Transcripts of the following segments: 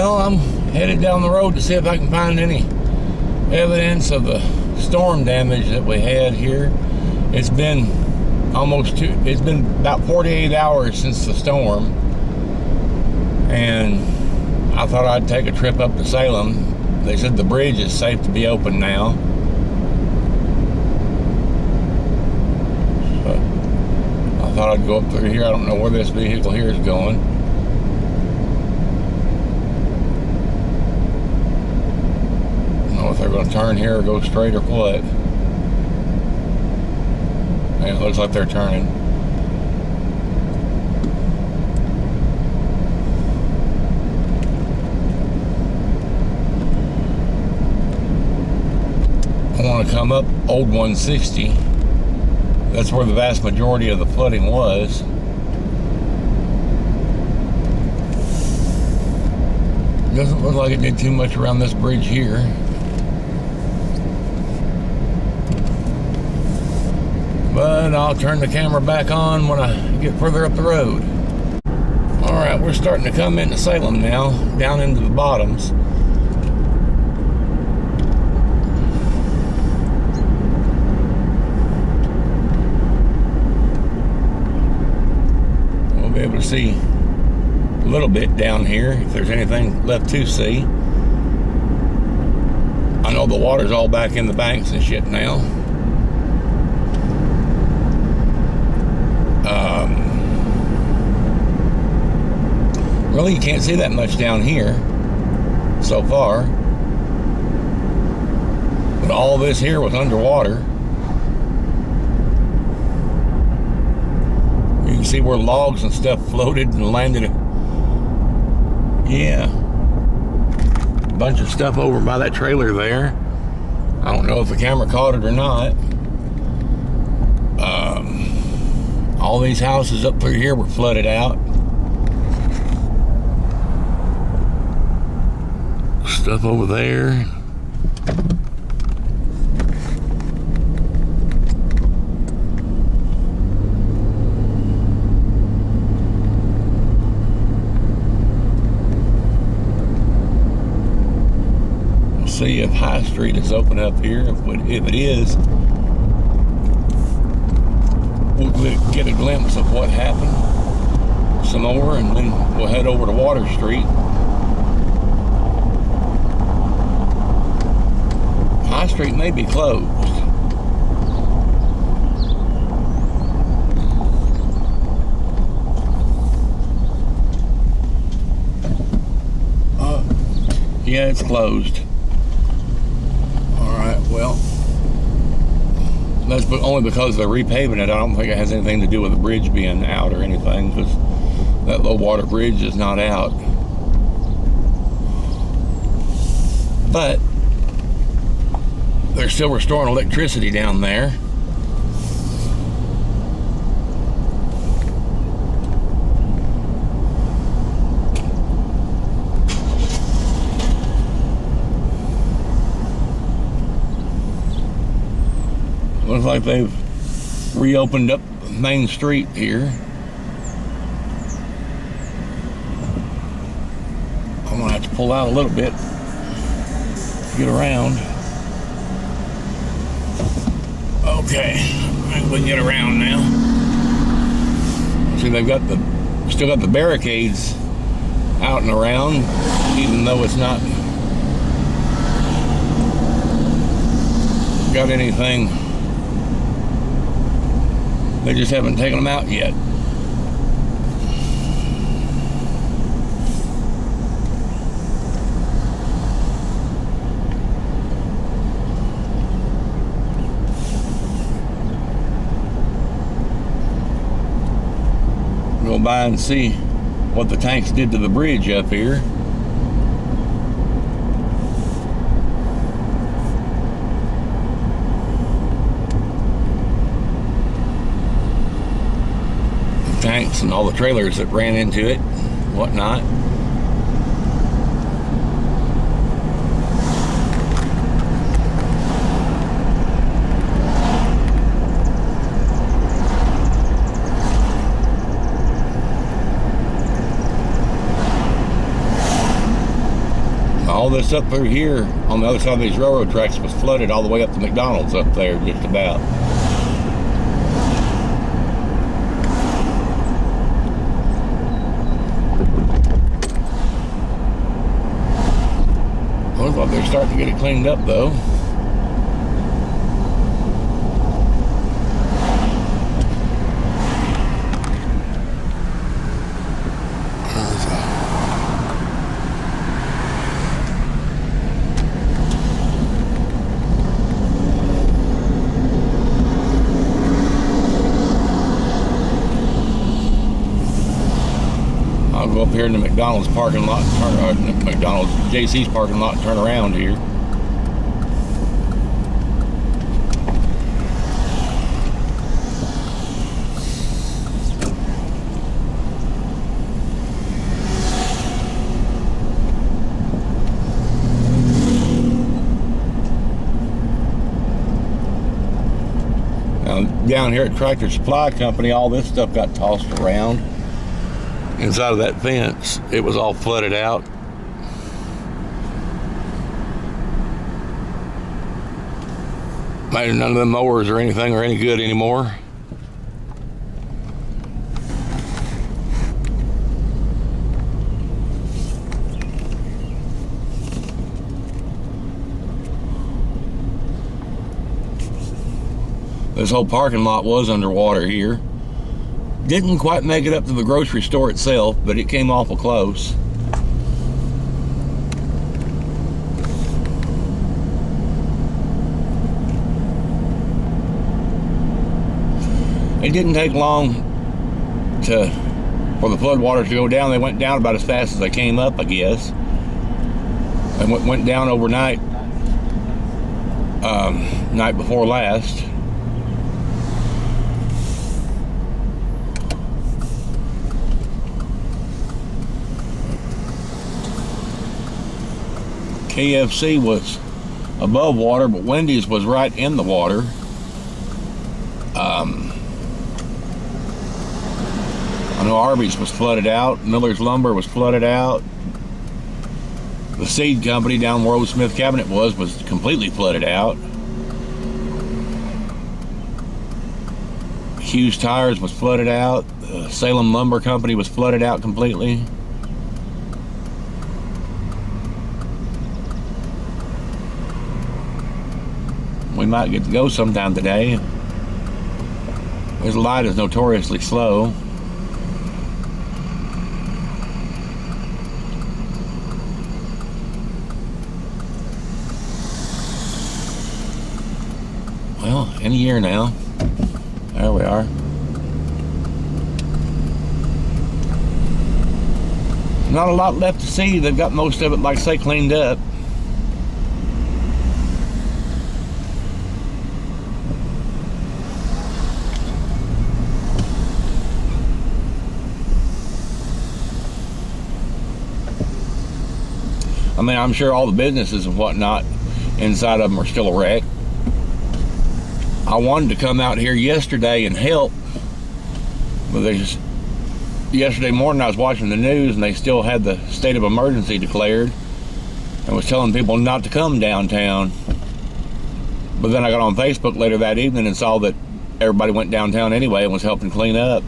Well, I'm headed down the road to see if I can find any evidence of the storm damage that we had here. It's been it's been about 48 hours since the storm, and I thought I'd take a trip up to Salem. They said the bridge is safe to be open now. So I thought I'd go up through here. I don't know where this vehicle here is going. I don't know if they're going to turn here or go straight or what. Yeah, it looks like they're turning. I want to come up Old 160. That's where the vast majority of the flooding was. Doesn't look like it did too much around this bridge here. But I'll turn the camera back on when I get further up the road. Alright, we're starting to come into Salem now, down into the bottoms. We'll be able to see a little bit down here if there's anything left to see. I know the water's all back in the banks and shit now. Really, you can't see that much down here so far. But all this here was underwater. You can see where logs and stuff floated and landed. Yeah. A bunch of stuff over by that trailer there. I don't know if the camera caught it or not. All these houses up through here were flooded out. Stuff over there. We'll see if High Street is open up here. If it is, we'll get a glimpse of what happened some more, and then we'll head over to Water Street. High Street may be closed. Yeah, it's closed. Alright, well, that's only because they're repaving it. I don't think it has anything to do with the bridge being out or anything, because that low water bridge is not out. But they're still restoring electricity down there. Looks like they've reopened up Main Street here. I'm gonna have to pull out a little bit to get around. Okay, I think we can get around now. See, they've got still got the barricades out and around, even though it's not got anything. They just haven't taken them out yet. Go by and see what the tanks did to the bridge up here. The tanks and all the trailers that ran into it, whatnot. All this up through here on the other side of these railroad tracks was flooded all the way up to McDonald's up there, just about. Looks like they're starting to get it cleaned up, though. I'll go up here in the McDonald's parking lot, McDonald's JC's parking lot, and turn around here. Now, down here at Tractor Supply Company, all this stuff got tossed around. Inside of that fence, it was all flooded out. Maybe none of the mowers or anything are any good anymore. This whole parking lot was underwater here. Didn't quite make it up to the grocery store itself, but it came awful close. It didn't take long for the floodwaters to go down. They went down about as fast as they came up, I guess. And went down overnight, night before last. KFC was above water, but Wendy's was right in the water. I know Arby's was flooded out. Miller's Lumber was flooded out. The seed company down where Old Smith Cabinet was completely flooded out. Hughes Tires was flooded out. The Salem Lumber Company was flooded out completely. We might get to go sometime today. This light is notoriously slow. Well, in a year now. There we are. Not a lot left to see. They've got most of it, like I say, cleaned up. I mean, I'm sure all the businesses and whatnot inside of them are still a wreck. I wanted to come out here yesterday and help, but yesterday morning I was watching the news and they still had the state of emergency declared and was telling people not to come downtown. But then I got on Facebook later that evening and saw that everybody went downtown anyway and was helping clean up.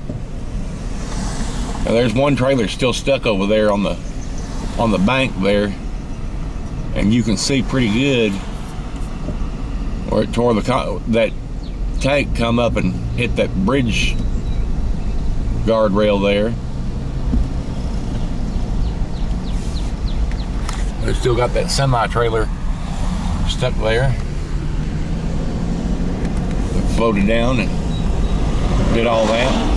Now, there's one trailer still stuck over there on the bank there. And you can see pretty good where it tore that tank come up and hit that bridge guardrail there. They still got that semi-trailer stuck there. It floated down and did all that.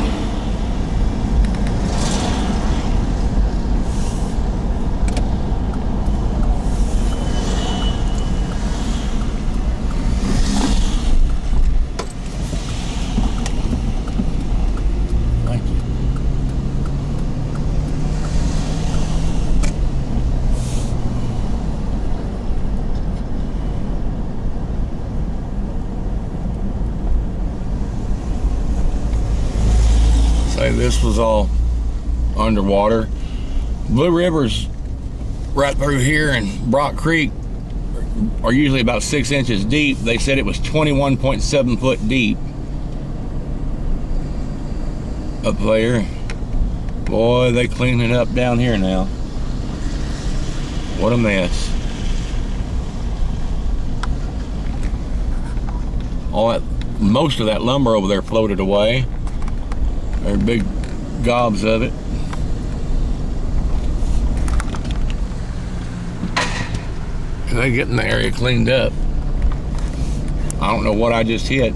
This was all underwater. Blue River's right through here in Brock Creek are usually about 6 inches deep. They said it was 21.7 foot deep up there. Boy, they cleaned it up down here now. What a mess. Most of that lumber over there floated away. There are big gobs of it. They getting the area cleaned up. I don't know what I just hit.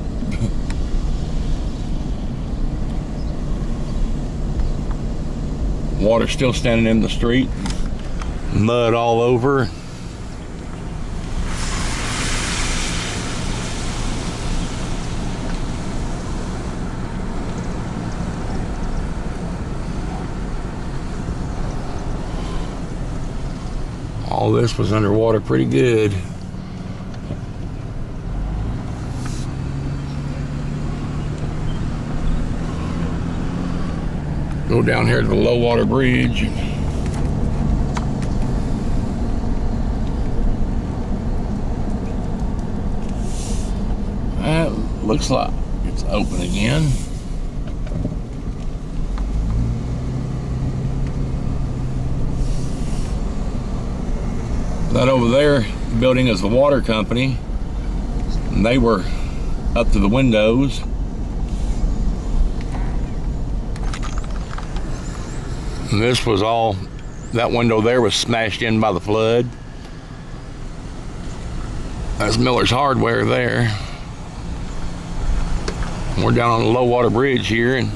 Water still standing in the street. Mud all over. All this was underwater pretty good. Go down here to the low water bridge. That looks like it's open again. That over there building is the water company, and they were up to the windows. And this was all, that window there was smashed in by the flood. That's Miller's Hardware there. We're down on the low water bridge here, and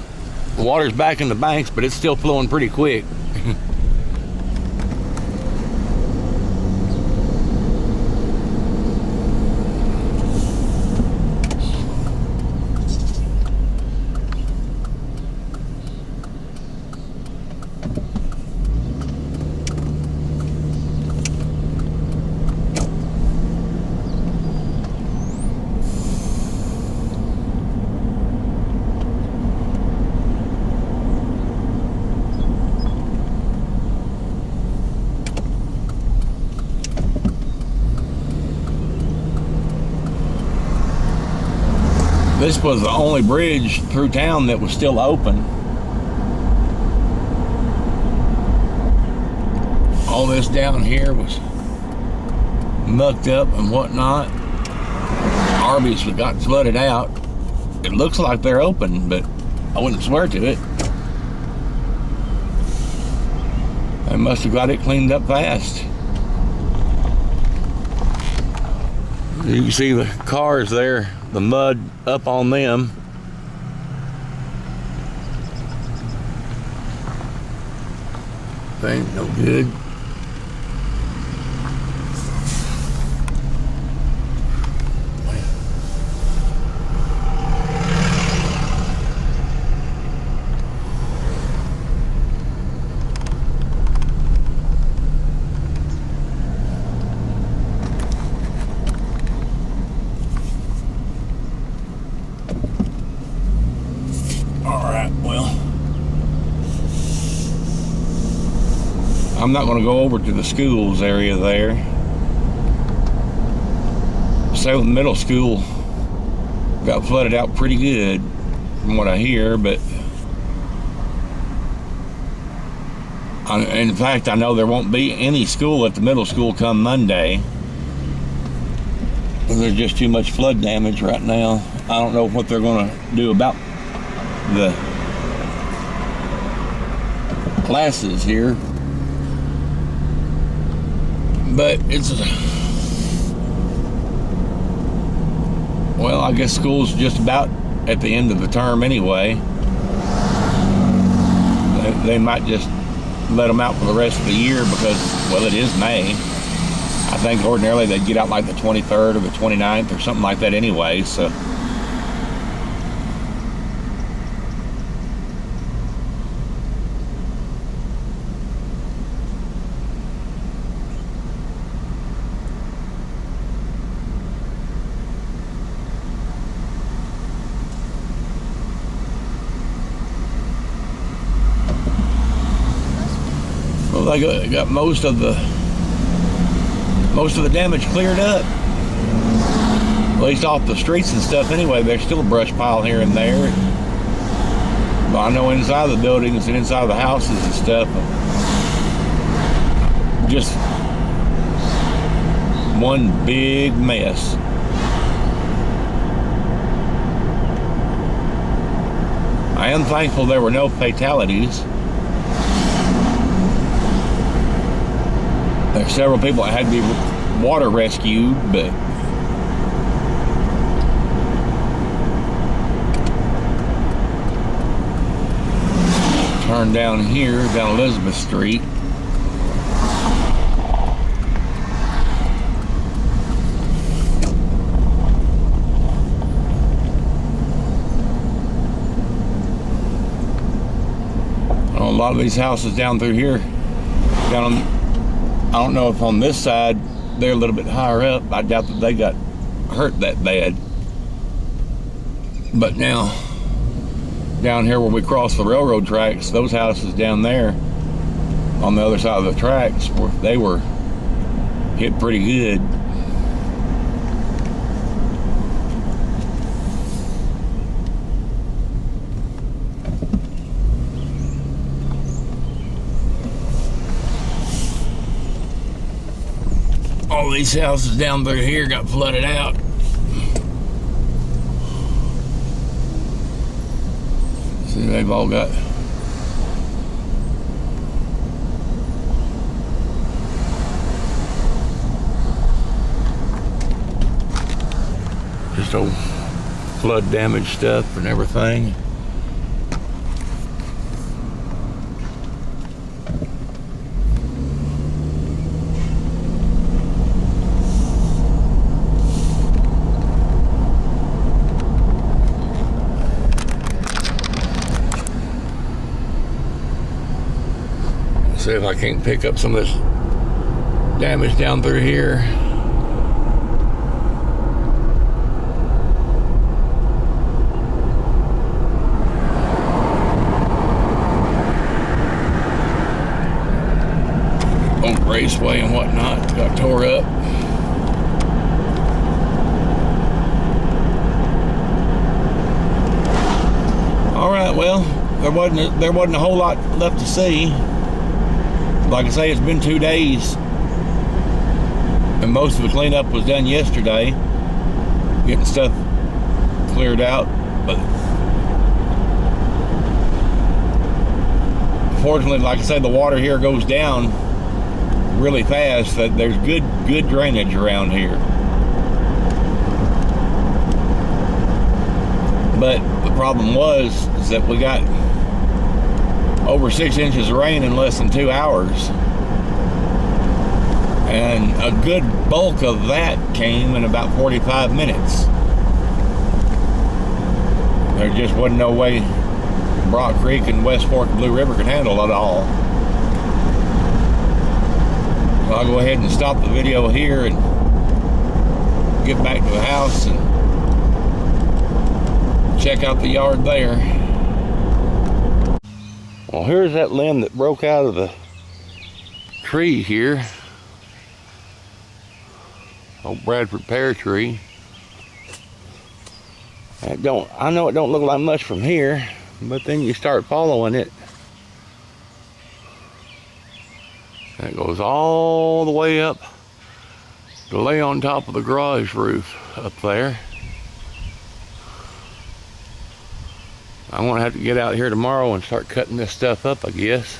the water's back in the banks, but it's still flowing pretty quick. This was the only bridge through town that was still open. All this down here was mucked up and whatnot. Arby's got flooded out. It looks like they're open, but I wouldn't swear to it. They must have got it cleaned up fast. You can see the cars there, the mud up on them. Ain't no good. I'm not going to go over to the schools area there. Salem Middle School got flooded out pretty good from what I hear, but in fact I know there won't be any school at the middle school come Monday. There's just too much flood damage right now. I don't know what they're going to do about the classes here. But it's, well, I guess school's just about at the end of the term anyway. They might just let them out for the rest of the year because, well, it is May. I think ordinarily they'd get out like the 23rd or the 29th or something like that anyway, so. They got most of the most of the damage cleared up. At least off the streets and stuff anyway. There's still a brush pile here and there. But I know inside the buildings and inside the houses and stuff, just one big mess. I am thankful there were no fatalities. There's several people that had to be water rescued, but turn down here, down Elizabeth Street. A lot of these houses down through here, down on, I don't know if on this side they're a little bit higher up. I doubt that they got hurt that bad. But now, down here where we cross the railroad tracks, those houses down there on the other side of the tracks, they were hit pretty good. All these houses down through here got flooded out. See, they've all got just old flood damage stuff and everything. See if I can't pick up some of this damage down through here. Old raceway and whatnot got tore up. All right, well, there wasn't a whole lot left to see. Like I say, it's been 2 days, and most of the cleanup was done yesterday, getting stuff cleared out. But fortunately, like I say, the water here goes down really fast. That there's good drainage around here. But the problem is that we got over 6 inches of rain in less than 2 hours. And a good bulk of that came in about 45 minutes. There just wasn't no way Brock Creek and West Fork and Blue River could handle it all. So I'll go ahead and stop the video here and get back to the house and check out the yard there. Well, here's that limb that broke out of the tree here. Old Bradford pear tree. I know it don't look like much from here, but then you start following it. And it goes all the way up to lay on top of the garage roof up there. I'm gonna have to get out here tomorrow and start cutting this stuff up, I guess.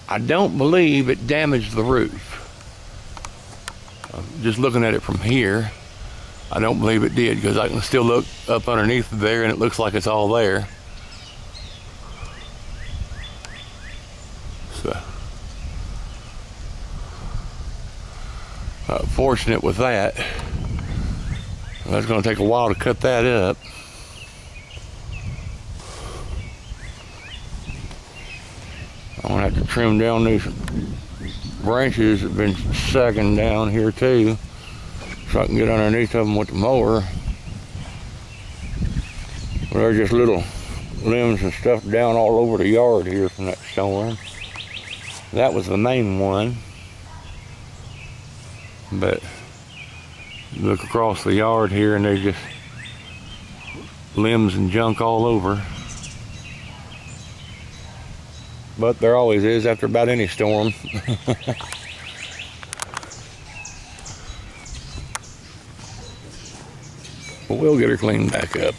I don't believe it damaged the roof. Just looking at it from here, I don't believe it did, because I can still look up underneath there and it looks like it's all there. So, fortunate with that. That's going to take a while to cut that up. I'm going to have to trim down these branches that have been sagging down here too, so I can get underneath of them with the mower. But they're just little limbs and stuff down all over the yard here from that storm. That was the main one. But look across the yard here and there's just limbs and junk all over. But there always is after about any storm. But we'll get her cleaned back up.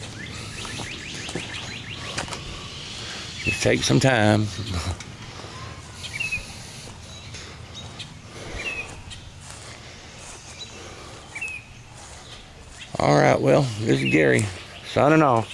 Just take some time. All right, well, this is Gary signing off.